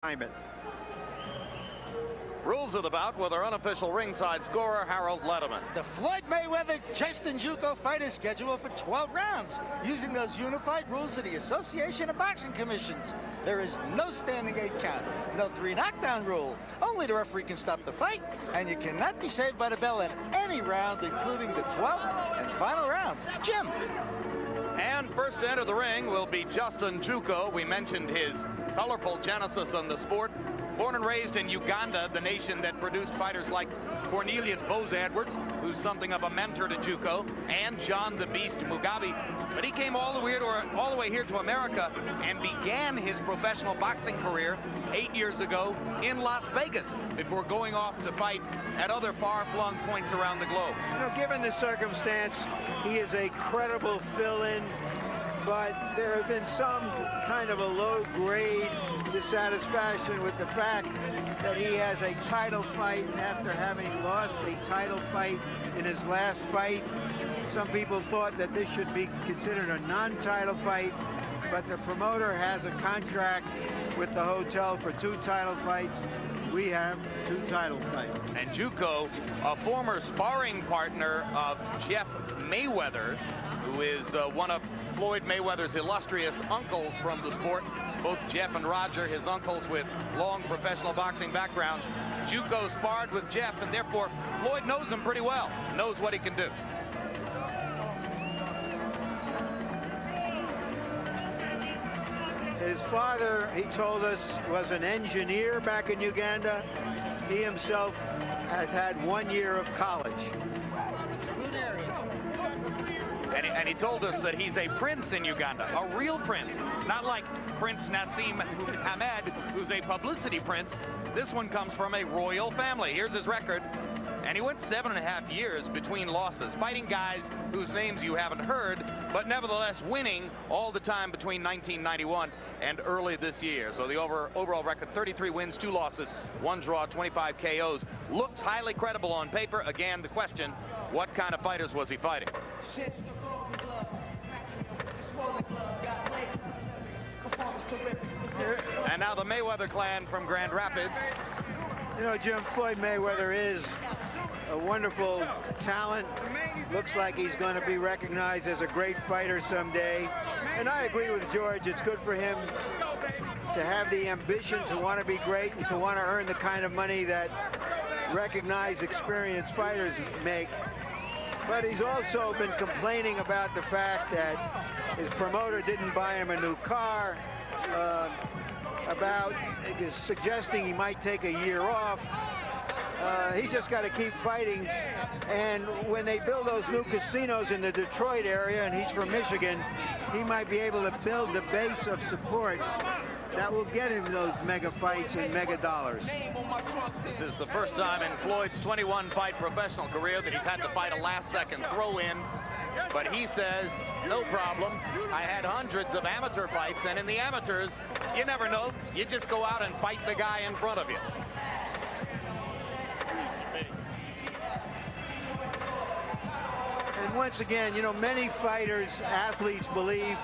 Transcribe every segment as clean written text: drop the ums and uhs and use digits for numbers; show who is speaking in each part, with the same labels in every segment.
Speaker 1: It.
Speaker 2: Rules of the bout with our unofficial ringside scorer, Harold Letterman.
Speaker 3: The Floyd Mayweather Justin Juuko fight is scheduled for 12 rounds, using those unified rules of the Association of Boxing Commissions. There is no standing 8 count, no 3 knockdown rule. Only the referee can stop the fight, and you cannot be saved by the bell in any round, including the 12th and final rounds. Jim.
Speaker 2: And first to enter the ring will be Justin Juuko. We mentioned his colorful genesis in the sport. Born and raised in Uganda, the nation that produced fighters like Cornelius Bose Edwards, who's something of a mentor to Juuko, and John the Beast Mugabe. But he came all the way here to America and began his professional boxing career 8 years ago in Las Vegas before going off to fight at other far-flung points around the globe.
Speaker 1: You know, given the circumstance, he is a credible fill-in, but there has been some kind of a low-grade dissatisfaction with the fact that he has a title fight after having lost a title fight in his last fight. Some people thought that this should be considered a non-title fight, but the promoter has a contract with the hotel for 2 title fights. We have 2 title fights.
Speaker 2: And Juuko, a former sparring partner of Jeff Mayweather, who is one of Floyd Mayweather's illustrious uncles from the sport. Both Jeff and Roger, his uncles with long professional boxing backgrounds. Juuko sparred with Jeff, and therefore Floyd knows him pretty well, knows what he can do.
Speaker 1: His father, he told us, was an engineer back in Uganda. He himself has had 1 year of college.
Speaker 2: And he told us that he's a prince in Uganda, a real prince, not like Prince Nassim Hamed, who's a publicity prince. This one comes from a royal family. Here's his record. And he went 7.5 years between losses, fighting guys whose names you haven't heard, but nevertheless winning all the time between 1991 and early this year. So the overall record, 33 wins, 2 losses, 1 draw, 25 KOs. Looks highly credible on paper. Again, the question, what kind of fighters was he fighting? And now the Mayweather clan from Grand Rapids.
Speaker 1: You know, Jim, Floyd Mayweather is a wonderful talent. Looks like he's going to be recognized as a great fighter someday. And I agree with George. It's good for him to have the ambition to want to be great and to want to earn the kind of money that recognized, experienced fighters make. But he's also been complaining about the fact that his promoter didn't buy him a new car, about suggesting he might take a year off. He's just got to keep fighting. And when they build those new casinos in the Detroit area, and he's from Michigan, he might be able to build the base of support that will get him those mega fights and mega dollars.
Speaker 2: This is the first time in Floyd's 21-fight professional career that he's had to fight a last-second throw-in. But he says, no problem. I had hundreds of amateur fights, and in the amateurs, you never know. You just go out and fight the guy in front of you.
Speaker 1: And once again, you know, many fighters, athletes believe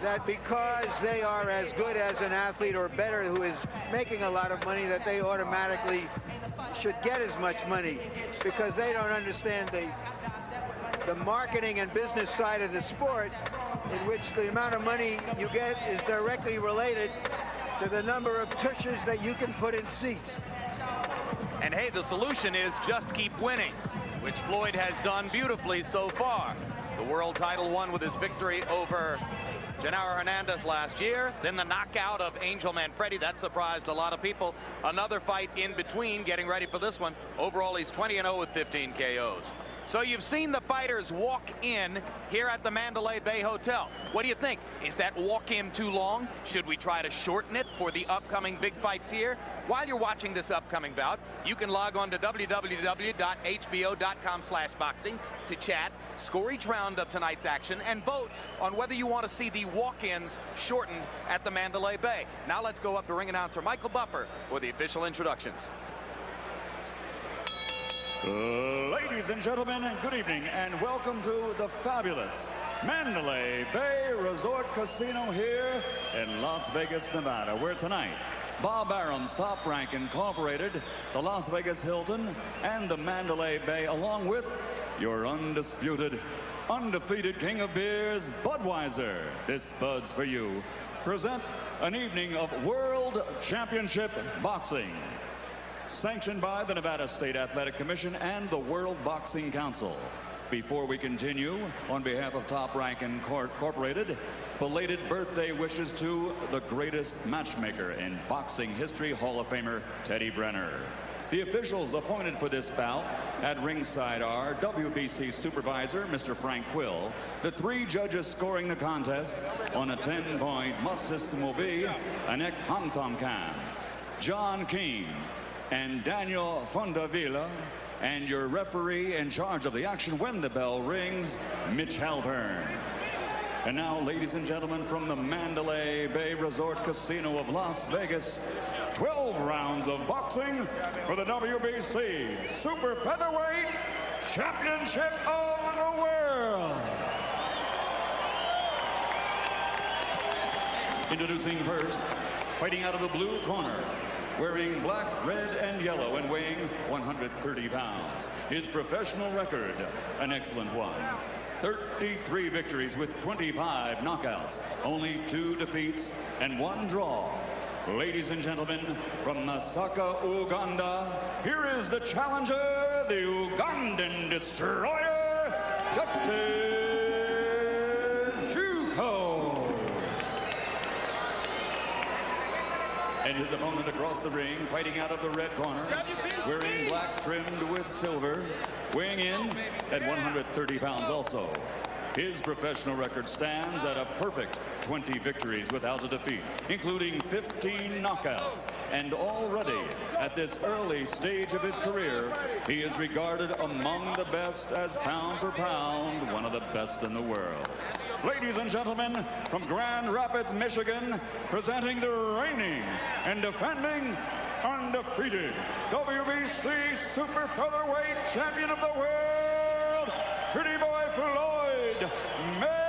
Speaker 1: that because they are as good as an athlete or better who is making a lot of money, that they automatically should get as much money, because they don't understand the marketing and business side of the sport, in which the amount of money you get is directly related to the number of tushes that you can put in seats.
Speaker 2: And hey, the solution is just keep winning, which Floyd has done beautifully so far. The world title won with his victory over Genaro Hernandez last year, then the knockout of Angel Manfredi. That surprised a lot of people. Another fight in between, getting ready for this one. Overall, he's 20-0 with 15 KOs. So you've seen the fighters walk in here at the Mandalay Bay Hotel. What do you think? Is that walk-in too long? Should we try to shorten it for the upcoming big fights here? While you're watching this upcoming bout, you can log on to www.hbo.com/boxing to chat, score each round of tonight's action, and vote on whether you want to see the walk-ins shortened at the Mandalay Bay. Now let's go up to ring announcer Michael Buffer for the official introductions.
Speaker 4: Ladies and gentlemen, good evening and welcome to the fabulous Mandalay Bay Resort Casino here in Las Vegas, Nevada, where tonight Bob Arum's Top Rank Incorporated, the Las Vegas Hilton, and the Mandalay Bay, along with your undisputed, undefeated king of beers, Budweiser. This Bud's for you. Present an evening of World Championship Boxing, sanctioned by the Nevada State Athletic Commission and the World Boxing Council. Before we continue, on behalf of Top Rank Incorporated, belated birthday wishes to the greatest matchmaker in boxing history, Hall of Famer Teddy Brenner. The officials appointed for this bout at ringside are WBC supervisor, Mr. Frank Quill. The 3 judges scoring the contest on a 10-point must system will be Anek Hamtamkam, John Keane, and Daniel Fondavila, and your referee in charge of the action when the bell rings, Mitch Halpern. And now, ladies and gentlemen, from the Mandalay Bay Resort Casino of Las Vegas, 12 rounds of boxing for the WBC Super Featherweight Championship of the World. Introducing first, fighting out of the blue corner, wearing black, red, and yellow and weighing 130 pounds. His professional record, an excellent one. 33 victories with 25 knockouts, only 2 defeats and 1 draw. Ladies and gentlemen, from Masaka, Uganda, here is the challenger, the Ugandan destroyer, Justin Juuko. And his opponent across the ring, fighting out of the red corner, wearing black trimmed with silver, weighing in at 130 pounds also. His professional record stands at a perfect 20 victories without a defeat, including 15 knockouts. And already, at this early stage of his career, he is regarded among the best as pound for pound, one of the best in the world. Ladies and gentlemen, from Grand Rapids, Michigan, presenting the reigning and defending undefeated WBC Super Featherweight Champion of the World, Pretty Boy Floyd Mayweather.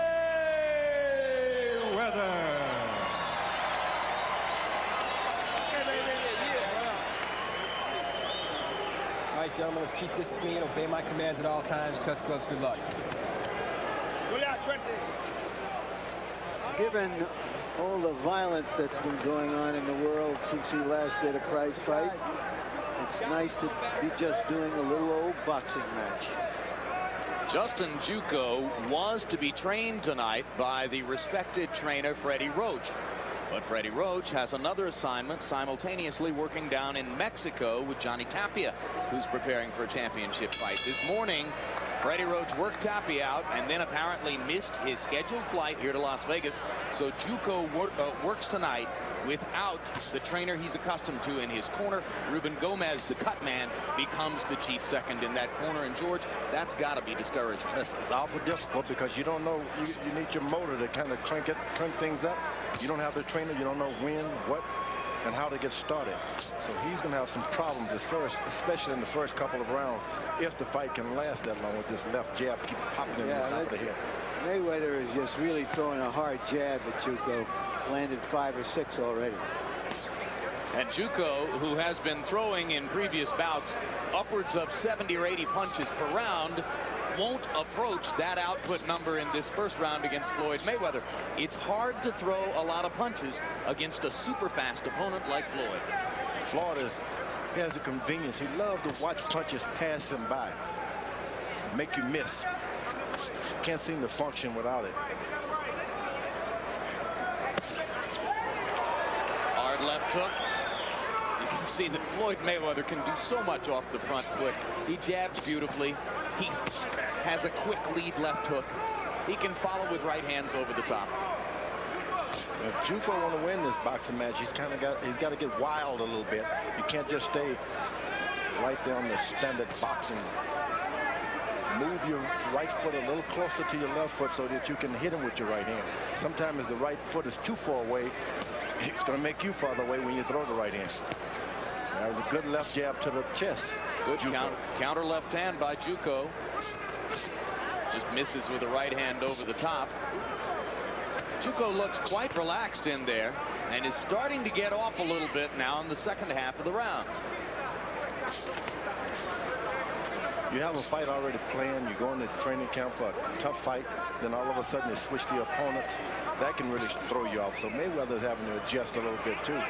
Speaker 5: All right, gentlemen, let's keep this clean, obey my commands at all times, touch gloves, good luck.
Speaker 1: Given all the violence that's been going on in the world since we last did a prize fight, it's nice to be just doing a little old boxing match.
Speaker 2: Justin Juuko was to be trained tonight by the respected trainer Freddie Roach. But Freddie Roach has another assignment, simultaneously working down in Mexico with Johnny Tapia, who's preparing for a championship fight. This morning, Freddie Roach worked Tapia out and then apparently missed his scheduled flight here to Las Vegas. So Juuko works tonight without the trainer he's accustomed to in his corner. Ruben Gomez, the cut man, becomes the chief second in that corner. And George, that's got to be discouraging.
Speaker 6: It's awful difficult because you don't know, you need your motor to kind of crank things up. You don't have the trainer, you don't know when, what, and how to get started. So he's going to have some problems at first, especially in the first couple of rounds, if the fight can last that long with this left jab keep popping in the top of the head.
Speaker 1: Mayweather is just really throwing a hard jab at Juuko. Landed 5 or 6 already.
Speaker 2: And Juuko, who has been throwing in previous bouts upwards of 70 or 80 punches per round, won't approach that output number in this first round against Floyd Mayweather. It's hard to throw a lot of punches against a super fast opponent like Floyd.
Speaker 6: Floyd he has a convenience. He loves to watch punches pass him by, make you miss. Can't seem to function without it.
Speaker 2: Hard left hook. You can see that Floyd Mayweather can do so much off the front foot. He jabs beautifully. He has a quick lead left hook. He can follow with right hands over the top.
Speaker 6: If Juuko want to win this boxing match, he's got to get wild a little bit. You can't just stay right there on the standard boxing. Move your right foot a little closer to your left foot so that you can hit him with your right hand. Sometimes the right foot is too far away. It's going to make you farther away when you throw the right hand. That was a good left jab to the chest.
Speaker 2: Good counter left hand by Juuko. Just misses with the right hand over the top. Juuko looks quite relaxed in there. and is starting to get off a little bit now in the second half of the round.
Speaker 6: You have a fight already planned. You go into training camp for a tough fight. Then all of a sudden they switch the opponents. That can really throw you off. So Mayweather's having to adjust a little bit too.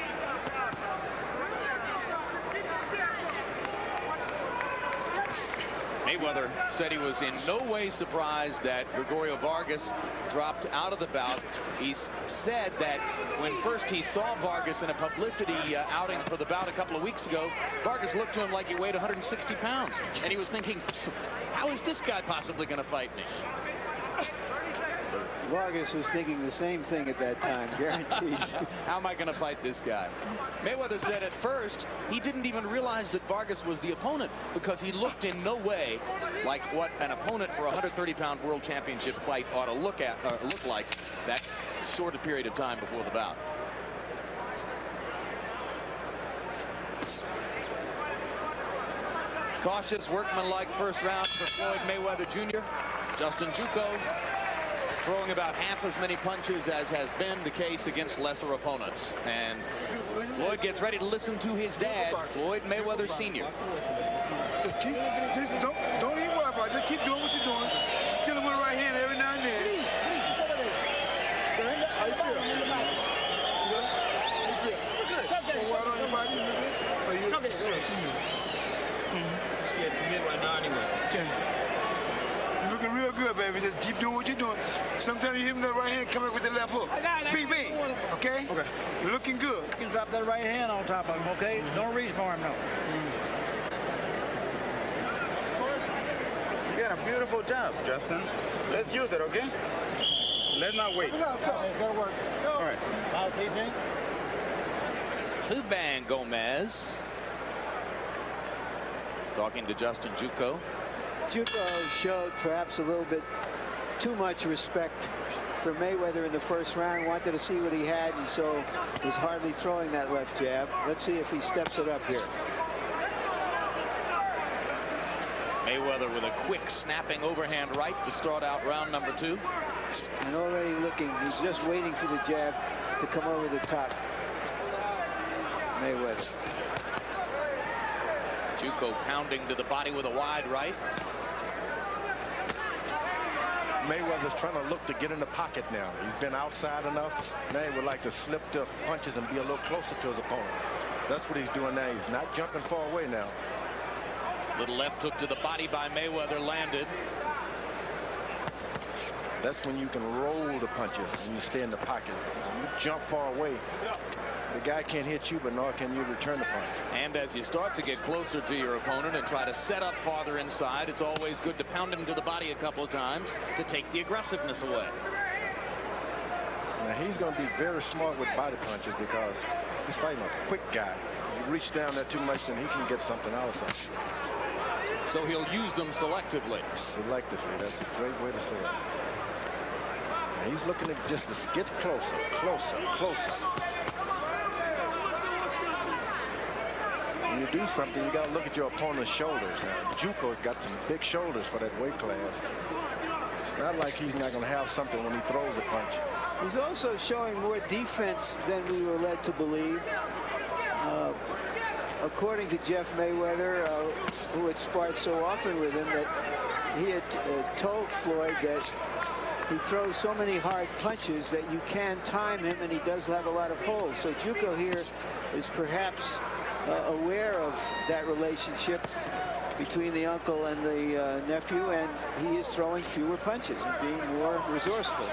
Speaker 2: Mayweather said he was in no way surprised that Goyo Vargas dropped out of the bout. He said that when first he saw Vargas in a publicity outing for the bout a couple of weeks ago, Vargas looked to him like he weighed 160 pounds. And he was thinking, how is this guy possibly going to fight me?
Speaker 1: Vargas was thinking the same thing at that time, guaranteed.
Speaker 2: How am I going to fight this guy? Mayweather said at first he didn't even realize that Vargas was the opponent because he looked in no way like what an opponent for a 130-pound world championship fight ought to look like that short a period of time before the bout. Cautious, workmanlike first round for Floyd Mayweather Jr. Justin Juuko throwing about half as many punches as has been the case against lesser opponents. And Floyd gets ready to listen to his dad, Floyd Mayweather Sr.
Speaker 7: Just don't even worry about it. Just keep doing what you're doing. Still with the right hand every now and then. How you feel? Good? How you feel? Good. Water on your body a little bit? Okay. Scared to commit right now anyway. Okay. You're looking real good, baby. Just keep doing what you're doing. Sometimes you hit him with the right hand, come back with the left hook. Beat me. Okay? Okay. You're looking good.
Speaker 3: You can drop that right hand on top of him, okay? Don't reach for him, no.
Speaker 7: You got a beautiful job, Justin. Let's use it, okay? Let's not wait.
Speaker 3: Let's go. It's gonna work. Go.
Speaker 7: All right.
Speaker 3: Foul facing.
Speaker 2: Huban Gomez talking to Justin Juuko.
Speaker 1: Juuko showed perhaps a little bit too much respect for Mayweather in the first round. Wanted to see what he had, and so was hardly throwing that left jab. Let's see if he steps it up here.
Speaker 2: Mayweather with a quick snapping overhand right to start out round number 2.
Speaker 1: And already looking, he's just waiting for the jab to come over the top. Mayweather.
Speaker 2: Juuko pounding to the body with a wide right.
Speaker 6: Mayweather's trying to look to get in the pocket now. He's been outside enough. Now he would like to slip the punches and be a little closer to his opponent. That's what he's doing now. He's not jumping far away now.
Speaker 2: Little left hook to the body by Mayweather landed.
Speaker 6: That's when you can roll the punches and you stay in the pocket. When you jump far away, the guy can't hit you, but nor can you return the punch.
Speaker 2: And as you start to get closer to your opponent and try to set up farther inside, it's always good to pound him to the body a couple of times to take the aggressiveness away.
Speaker 6: Now he's going to be very smart with body punches because he's fighting a quick guy. You reach down there too much and he can get something else.
Speaker 2: So he'll use them selectively.
Speaker 6: Selectively, that's a great way to say it. And he's looking at just to get closer, closer, closer. When you do something, you got to look at your opponent's shoulders. Now, Juuko's got some big shoulders for that weight class. It's not like he's not going to have something when he throws a punch.
Speaker 1: He's also showing more defense than we were led to believe. According to Jeff Mayweather, who had sparred so often with him, that he had told Floyd that he throws so many hard punches that you can time him, and he does have a lot of holes. So Juuko here is perhaps aware of that relationship between the uncle and the nephew, and he is throwing fewer punches and being more resourceful.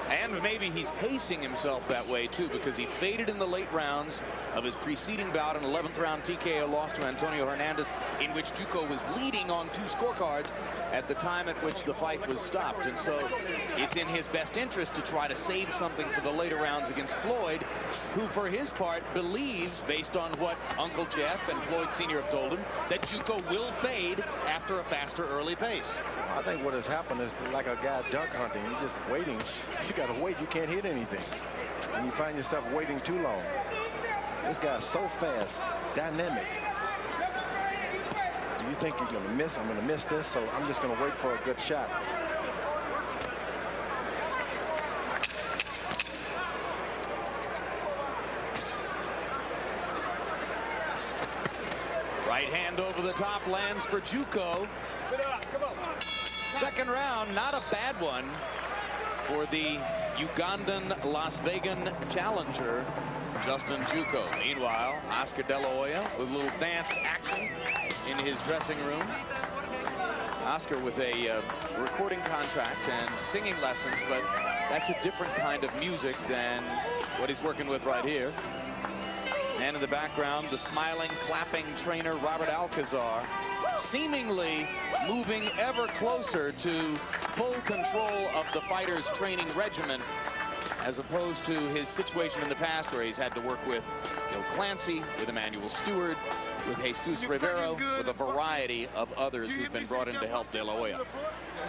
Speaker 2: And maybe he's pacing himself that way too, because he faded in the late rounds of his preceding bout, an 11th round TKO loss to Antonio Hernandez, in which Juuko was leading on 2 scorecards at the time at which the fight was stopped. And so it's in his best interest to try to save something for the later rounds against Floyd, who for his part believes, based on what Uncle Jeff and Floyd Sr. have told him, that Juuko will fade after a faster early pace.
Speaker 6: I think what has happened is like a guy duck hunting. You're just waiting. You got to wait. You can't hit anything. And you find yourself waiting too long. This guy's so fast, dynamic. Do you think you're going to miss? I'm going to miss this, so I'm just going to wait for a good shot.
Speaker 2: Right hand over the top lands for Juuko. Second round, not a bad one for the Ugandan Las Vegas challenger, Justin Juuko. Meanwhile, Oscar De La Hoya with a little dance action in his dressing room. Oscar with a recording contract and singing lessons, but that's a different kind of music than what he's working with right here. And in the background, the smiling, clapping trainer, Robert Alcazar, seemingly moving ever closer to full control of the fighter's training regimen, as opposed to his situation in the past where he's had to work with Clancy, with Emmanuel Stewart, with Jesus Rivero, with a variety of others who've been brought in to help De La Hoya.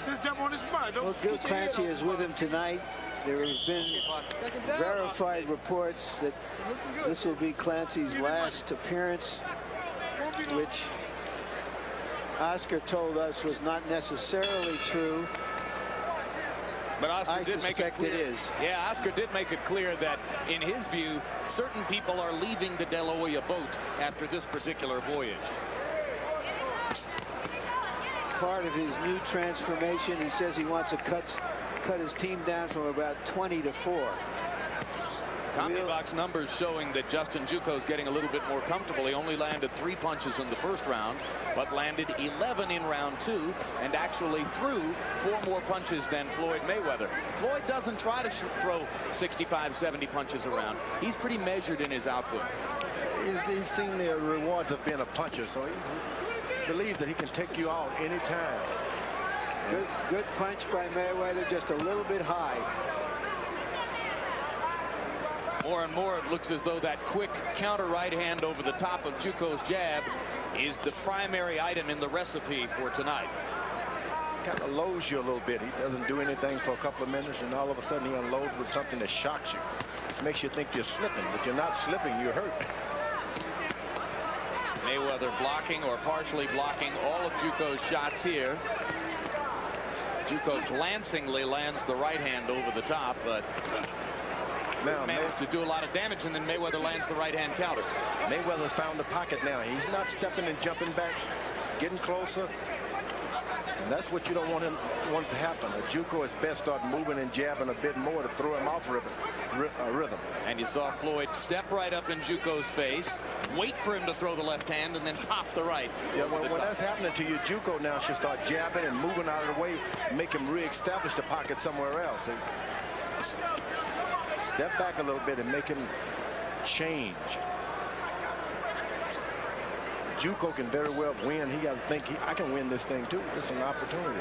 Speaker 1: Well, Gil Clancy is with him tonight. There have been verified reports that this will be Clancy's last appearance, which Oscar told us was not necessarily true.
Speaker 2: But Oscar did make it clear.
Speaker 1: It is.
Speaker 2: Yeah, Oscar did make it clear that, in his view, certain people are leaving the De La Hoya boat after this particular voyage.
Speaker 1: Part of his new transformation, he says he wants to cut his team down from about 20 to 4.
Speaker 2: CompuBox numbers showing that Justin Juuko is getting a little bit more comfortable. He only landed 3 punches in the first round, but landed 11 in round 2 and actually threw 4 more punches than Floyd Mayweather. Floyd doesn't try to throw 65, 70 punches around. He's pretty measured in his output.
Speaker 6: He's seen the rewards of being a puncher, so he believes that he can take you out anytime.
Speaker 1: Good punch by Mayweather, just a little bit high.
Speaker 2: More and more, it looks as though that quick counter right hand over the top of Juuko's jab is the primary item in the recipe for tonight.
Speaker 6: Kind of lows you a little bit. He doesn't do anything for a couple of minutes, and all of a sudden he unloads with something that shocks you. Makes you think you're slipping, but you're not slipping, you're hurt.
Speaker 2: Mayweather blocking or partially blocking all of Juuko's shots here. Juuko glancingly lands the right hand over the top, but now managed to do a lot of damage, and then Mayweather lands the right hand counter.
Speaker 6: Mayweather's found the pocket now. He's not stepping and jumping back. He's getting closer, and that's what you don't want to happen. Juuko is best start moving and jabbing a bit more to throw him off rhythm.
Speaker 2: And you saw Floyd step right up in Juuko's face, wait for him to throw the left hand, and then pop the right.
Speaker 6: Yeah, when that's happening to you, Juuko now should start jabbing and moving out of the way, make him re-establish the pocket somewhere else. And step back a little bit and make him change. Juuko can very well win. He got to think, I can win this thing too. It's an opportunity.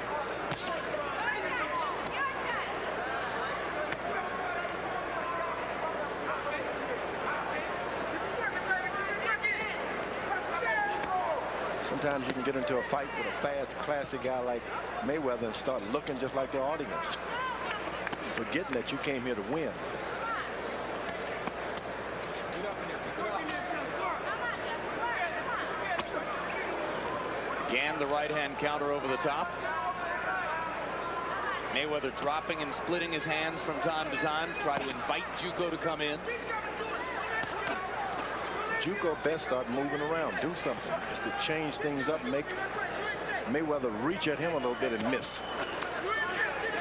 Speaker 6: Sometimes you can get into a fight with a fast, classy guy like Mayweather and start looking just like the audience, forgetting that you came here to win.
Speaker 2: Again, the right hand counter over the top. Mayweather dropping and splitting his hands from time to time, try to invite Juuko to come in.
Speaker 6: Juuko best start moving around, do something just to change things up, make Mayweather reach at him a little bit and miss.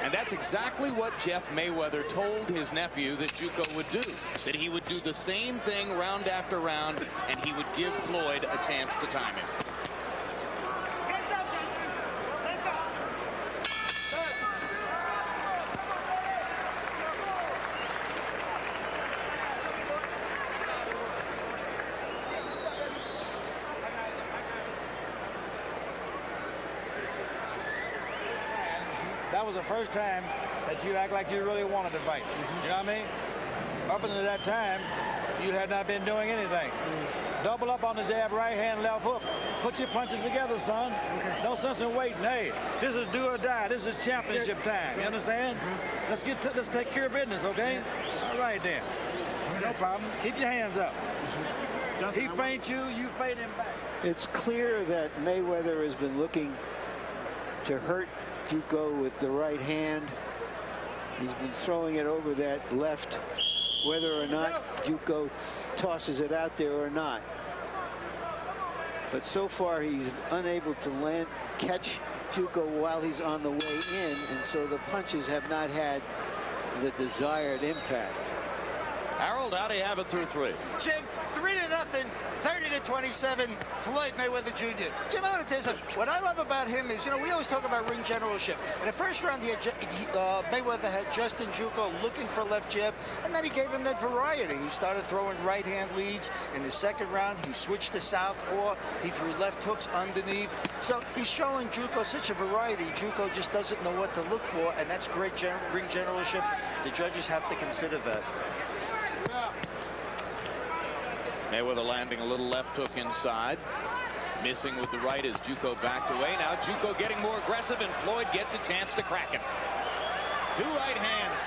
Speaker 2: And that's exactly what Jeff Mayweather told his nephew that Juuko would do, that he would do the same thing round after round, and he would give Floyd a chance to time him.
Speaker 3: That was the first time that you act like you really wanted to fight. You know what I mean? Up until that time, you had not been doing anything. Double up on the jab, right hand, left hook. Put your punches together, son. No sense in waiting. Hey, this is do or die. This is championship time. You understand? Let's take care of business, okay? All right then. No problem. Keep your hands up. He feints you, you feint him back.
Speaker 1: It's clear that Mayweather has been looking to hurt Juuko with the right hand. He's been throwing it over that left, whether or not Juuko tosses it out there or not. But so far, he's unable to catch Juuko while he's on the way in, and so the punches have not had the desired impact.
Speaker 2: Harold, how do you have it through 3?
Speaker 3: Jim, 3-0, 30-27, Floyd Mayweather Jr. Jim, I want to tell you something. What I love about him is, you know, we always talk about ring generalship. In the first round, Mayweather had Justin Juuko looking for left jab, and then he gave him that variety. He started throwing right-hand leads. In the second round, he switched to southpaw. He threw left hooks underneath. So he's showing Juuko such a variety. Juuko just doesn't know what to look for, and that's great ring generalship. The judges have to consider that.
Speaker 2: Mayweather landing a little left hook inside. Missing with the right as Juuko backed away. Now Juuko getting more aggressive, and Floyd gets a chance to crack him. 2 right hands.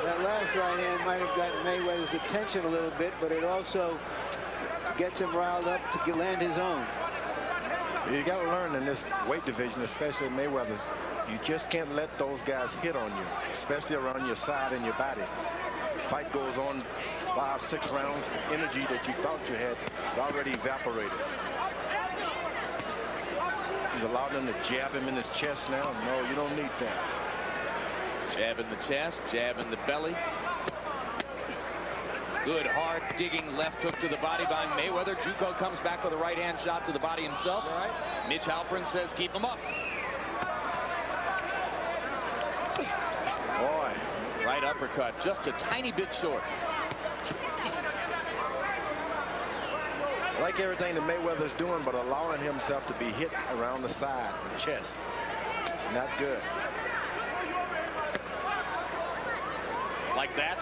Speaker 1: That last right hand might have gotten Mayweather's attention a little bit, but it also gets him riled up to land his own.
Speaker 6: You got to learn in this weight division, especially Mayweather's, you just can't let those guys hit on you, especially around your side and your body. The fight goes on 5, 6 rounds. The energy that you thought you had is already evaporated. He's allowed them to jab him in his chest now. No, you don't need that.
Speaker 2: Jab in the chest, jab in the belly. Good hard digging left hook to the body by Mayweather. Juuko comes back with a right hand shot to the body himself.
Speaker 3: Right.
Speaker 2: Mitch Halpern says keep him up.
Speaker 6: Boy.
Speaker 2: Right uppercut, just a tiny bit short.
Speaker 6: I like everything that Mayweather's doing, but allowing himself to be hit around the side and chest is not good.
Speaker 2: Like that.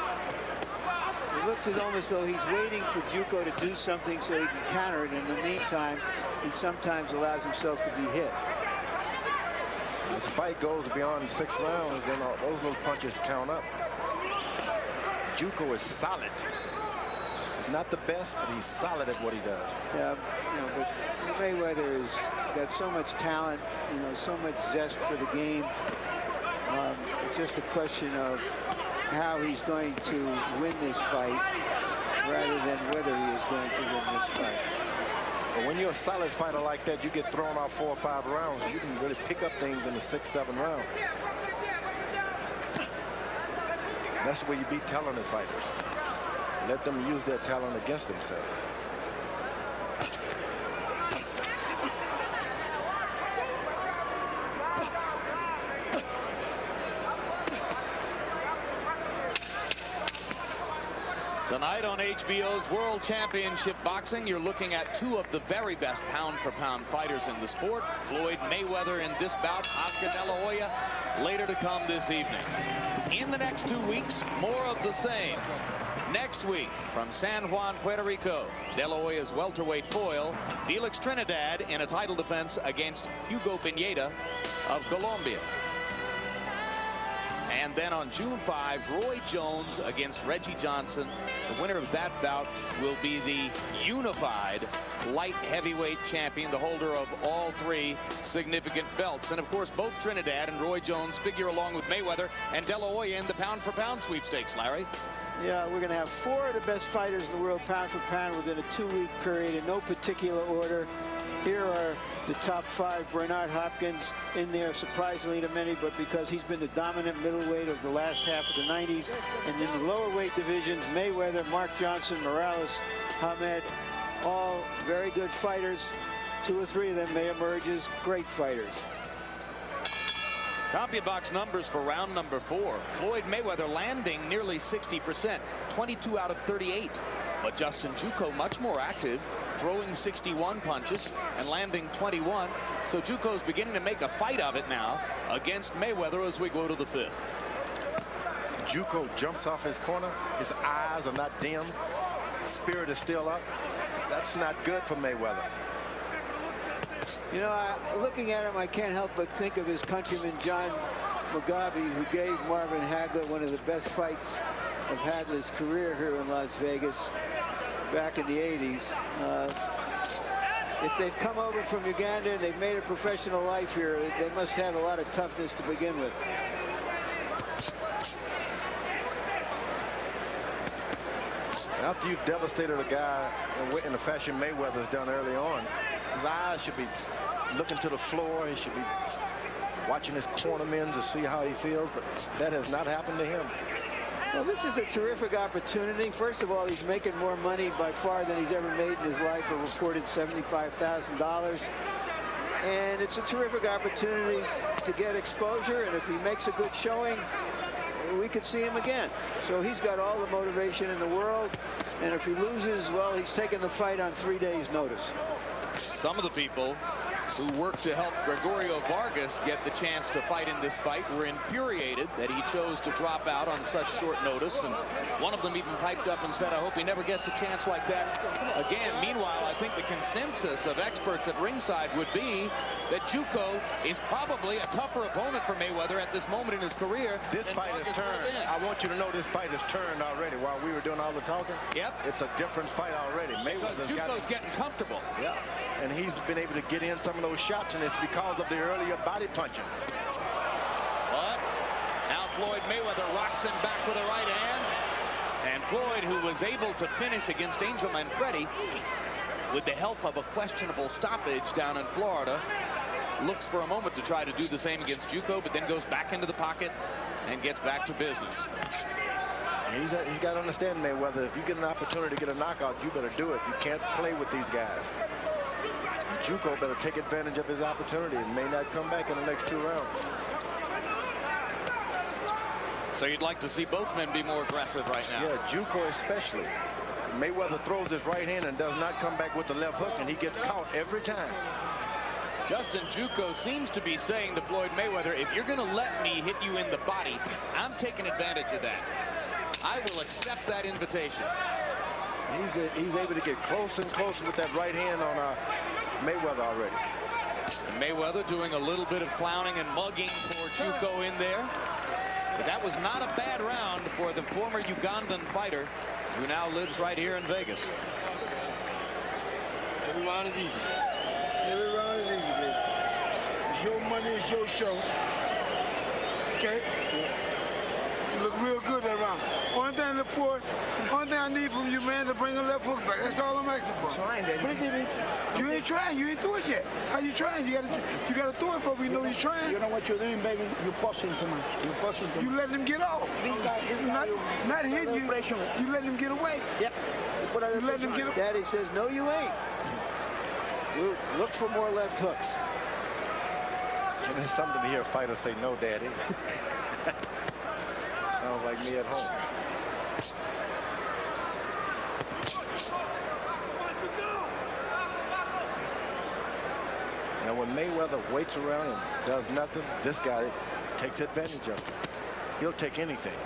Speaker 1: It looks as almost though he's waiting for Juuko to do something so he can counter it. In the meantime, he sometimes allows himself to be hit.
Speaker 6: If the fight goes beyond 6 rounds, then those little punches count up. Juuko is solid. He's not the best, but he's solid at what he does.
Speaker 1: Yeah, you know, but Mayweather has got so much talent, you know, so much zest for the game. It's just a question of how he's going to win this fight rather than whether he is going to win this fight.
Speaker 6: But when you're a solid fighter like that, you get thrown out 4 or 5 rounds. You can really pick up things in the 6, 7 round. That's the way you beat talented fighters. Let them use their talent against themselves.
Speaker 2: Tonight on HBO's World Championship Boxing, you're looking at 2 of the very best pound-for-pound fighters in the sport. Floyd Mayweather in this bout, Oscar De La Hoya later to come this evening. In the next 2 weeks, more of the same. Next week, from San Juan, Puerto Rico, De La Hoya's welterweight foil, Felix Trinidad in a title defense against Hugo Pineda of Colombia. And then on June 5, Roy Jones against Reggie Johnson. The winner of that bout will be the unified light heavyweight champion, the holder of all 3 significant belts. And of course, both Trinidad and Roy Jones figure along with Mayweather and De La Hoya in the pound-for-pound sweepstakes, Larry.
Speaker 1: Yeah, we're going to have 4 of the best fighters in the world pound for pound within a 2-week period in no particular order. Here are the top 5. Bernard Hopkins in there, surprisingly to many, but because he's been the dominant middleweight of the last half of the 90s. And in the lower weight divisions, Mayweather, Mark Johnson, Morales, Hamed, all very good fighters. 2 or 3 of them may emerge as great fighters.
Speaker 2: CompuBox numbers for round number 4. Floyd Mayweather landing nearly 60%, 22 out of 38. But Justin Juuko much more active, throwing 61 punches and landing 21. So Juuko's beginning to make a fight of it now against Mayweather as we go to the 5th.
Speaker 6: Juuko jumps off his corner. His eyes are not dim. Spirit is still up. That's not good for Mayweather.
Speaker 1: You know, looking at him, I can't help but think of his countryman John Mugabe, who gave Marvin Hagler one of the best fights of Hagler's career here in Las Vegas back in the 80s. If they've come over from Uganda and they've made a professional life here, they must have a lot of toughness to begin with.
Speaker 6: After you've devastated a guy in the fashion Mayweather's done early on, his eyes should be looking to the floor. He should be watching his cornermen to see how he feels, but that has not happened to him.
Speaker 1: Well, this is a terrific opportunity. First of all, he's making more money by far than he's ever made in his life, a reported $75,000. And it's a terrific opportunity to get exposure, and if he makes a good showing, we could see him again. So he's got all the motivation in the world, and if he loses, well, he's taking the fight on 3 days' notice.
Speaker 2: Some of the people who worked to help Goyo Vargas get the chance to fight in this fight were infuriated that he chose to drop out on such short notice, and one of them even piped up and said, I hope he never gets a chance like that again. Meanwhile, I think the consensus of experts at ringside would be that Juuko is probably a tougher opponent for Mayweather at this moment in his career.
Speaker 6: This fight has turned. I want you to know this fight has turned already while we were doing all the talking.
Speaker 2: Yep.
Speaker 6: It's a different fight already. Mayweather's
Speaker 2: Juuko's getting comfortable.
Speaker 6: Yeah. And he's been able to get in some of those shots, and it's because of the earlier body punching.
Speaker 2: But now Floyd Mayweather rocks him back with a right hand. And Floyd, who was able to finish against Angel Manfredi with the help of a questionable stoppage down in Florida, looks for a moment to try to do the same against Juuko, but then goes back into the pocket and gets back to business.
Speaker 6: He's got to understand, Mayweather, if you get an opportunity to get a knockout, you better do it. You can't play with these guys. Juuko better take advantage of his opportunity and may not come back in the next 2 rounds.
Speaker 2: So you'd like to see both men be more aggressive right now?
Speaker 6: Yeah, Juuko especially. Mayweather throws his right hand and does not come back with the left hook, and he gets caught every time.
Speaker 2: Justin, Juuko seems to be saying to Floyd Mayweather, if you're going to let me hit you in the body, I'm taking advantage of that. I will accept that invitation.
Speaker 6: He's able to get closer and closer with that right hand on Mayweather already.
Speaker 2: And Mayweather doing a little bit of clowning and mugging for Juuko in there. But that was not a bad round for the former Ugandan fighter who now lives right here in Vegas.
Speaker 7: Every round is easy. Every round is easy, baby. It's your money, it's your show. Okay? You look real good that round. Only thing I look for, only thing I need from you, man, to bring a left hook back. That's all I'm asking for.
Speaker 8: Trying, Daddy.
Speaker 7: You ain't trying. You ain't do it yet. How you trying? You gotta throw it for me. You know you're trying.
Speaker 8: You know what you're doing, baby? You're pushing too much. You're pushing too much.
Speaker 7: You letting him get off.
Speaker 8: This guy
Speaker 7: not hitting you.
Speaker 8: Pressure.
Speaker 7: You letting him get away.
Speaker 8: Yep.
Speaker 7: You letting him get away.
Speaker 1: Daddy says, no, you ain't. We'll look for more left hooks.
Speaker 6: And it's something to hear fighters say, no, Daddy. Sounds like me at home. Now, when Mayweather waits around and does nothing, this guy takes advantage of it. He'll take anything.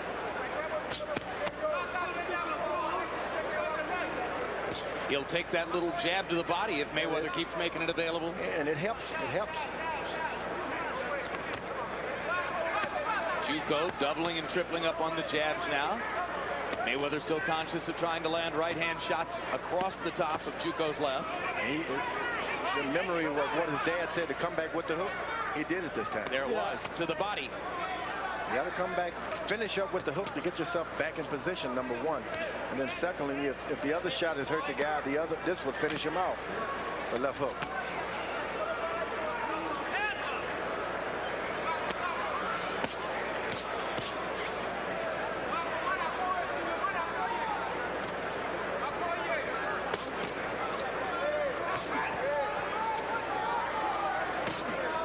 Speaker 2: He'll take that little jab to the body if Mayweather keeps making it available.
Speaker 6: And it helps. It helps.
Speaker 2: Juuko doubling and tripling up on the jabs now. Mayweather still conscious of trying to land right-hand shots across the top of Juuko's left.
Speaker 6: The memory of what his dad said to come back with the hook, he did it this time.
Speaker 2: There it was, to the body.
Speaker 6: You got to come back, finish up with the hook to get yourself back in position, number one. And then secondly, if the other shot has hurt the guy, this will finish him off, the left hook.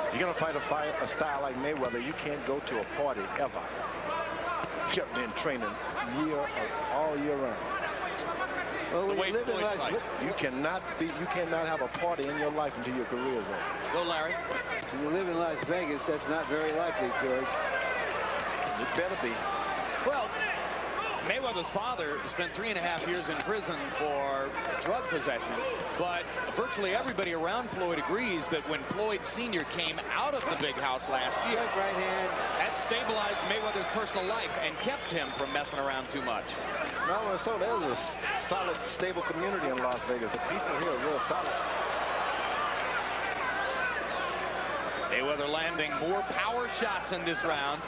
Speaker 6: If you're going to fight a style like Mayweather, you can't go to a party ever. You've been training all year round.
Speaker 1: Well, when you live in
Speaker 6: you cannot have a party in your life until your career is over.
Speaker 2: Go, Larry.
Speaker 1: When you live in Las Vegas, that's not very likely, George.
Speaker 6: It better be.
Speaker 2: Well, Mayweather's father spent 3.5 years in prison for drug possession, but virtually everybody around Floyd agrees that when Floyd Sr. came out of the big house last year,
Speaker 1: right hand,
Speaker 2: that stabilized Mayweather's personal life and kept him from messing around too much.
Speaker 6: No, so there's a solid, stable community in Las Vegas. The people here are real solid.
Speaker 2: Mayweather landing more power shots in this round.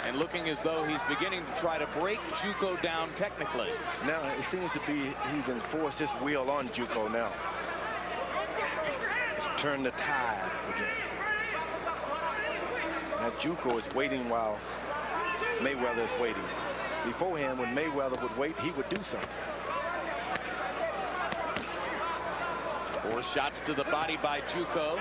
Speaker 2: and looking as though he's beginning to try to break Juuko down technically.
Speaker 6: Now it seems to be he's enforced his will on Juuko now. He's turned the tide again. Now Juuko is waiting while Mayweather is waiting. Beforehand, when Mayweather would wait, he would do something.
Speaker 2: 4 shots to the body by Juuko.